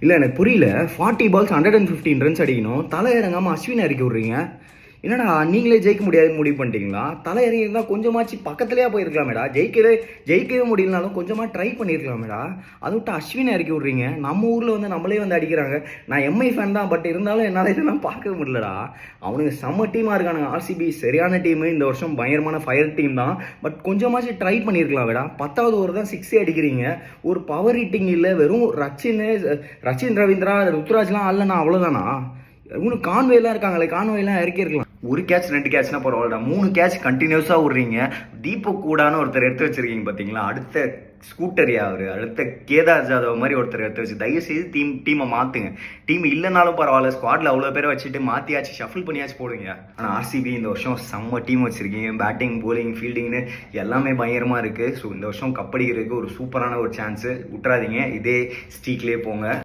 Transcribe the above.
இல்லை எனக்கு புரியல. 40 பால்ஸ் 115 ரன்ஸ் அடிக்கணும், தலை இறங்காமல் அஸ்வின் இறக்கி விட்றீங்க. என்னடா நீங்களே ஜெயிக்க முடியாதுன்னு முடிவு பண்ணிட்டீங்களா? தலை இறங்கி இருந்தால் கொஞ்சமாச்சு பக்கத்துலேயே போயிருக்கலாமேடா. ஜெயிக்கவே முடியலனாலும் கொஞ்சமாக ட்ரை பண்ணியிருக்கலாமேடா. அதை விட்டு அஸ்வினை இறக்கி விட்றீங்க. நம்ம ஊரில் வந்து நம்மளே வந்து அடிக்கிறாங்க. நான் எம்ஐ ஃபேன் தான், பட் இருந்தாலும் என்னால் இதெல்லாம் பார்க்க முடியலடா. அவனுங்க செம்ம டீமாக இருக்கானுங்க. ஆர்சிபி சரியான டீமு, இந்த வருஷம் பயங்கரமான ஃபயர் டீம் தான். பட் கொஞ்சமாச்சு ட்ரை பண்ணியிருக்கலாமேடா. 10வது ஓவர் தான் 6 அடிக்கிறீங்க. ஒரு பவர் ஹிட்டிங் இல்லை, வெறும் ரச்சின் ரவீந்திரா ருத்ராஜ்லாம் ஆடலண்ணா, அவ்வளோதானா? இன்னும் கான்வேலாம் இருக்காங்களே, கான்வேலாம் இறக்கிருக்கலாம். ஒரு கேட்ச் 2 கேட்ச்னா பரவாயில்லடா, 3 கேட்ச் கண்டினியூஸாக விட்றீங்க. தீபக் கூடான்னு ஒருத்தர் எடுத்து வச்சிருக்கீங்க பார்த்தீங்களா? அடுத்த ஸ்கூட்டரியா அவர், அடுத்த கேதார் ஜாதவ் மாதிரி ஒருத்தர் எடுத்து வச்சு தயவுசெய்து டீமை மாற்றுங்க. டீம் இல்லைனாலும் பரவாயில்ல, ஸ்குவாடில் அவ்வளோ பேரை வச்சுட்டு மாற்றியாச்சு, ஷஃபில் பண்ணியாச்சு போடுங்க. ஆனால் ஆர்சிபி இந்த வருஷம் செம்ம டீம் வச்சுருக்கீங்க. பேட்டிங், போலிங், ஃபீல்டிங்னு எல்லாமே பயங்கரமாக இருக்குது. ஸோ இந்த வருஷம் கப்படிக்கிறதுக்கு ஒரு சூப்பரான ஒரு சான்ஸு விட்றாதீங்க. இதே ஸ்ட்ரீக்லேயே போங்க.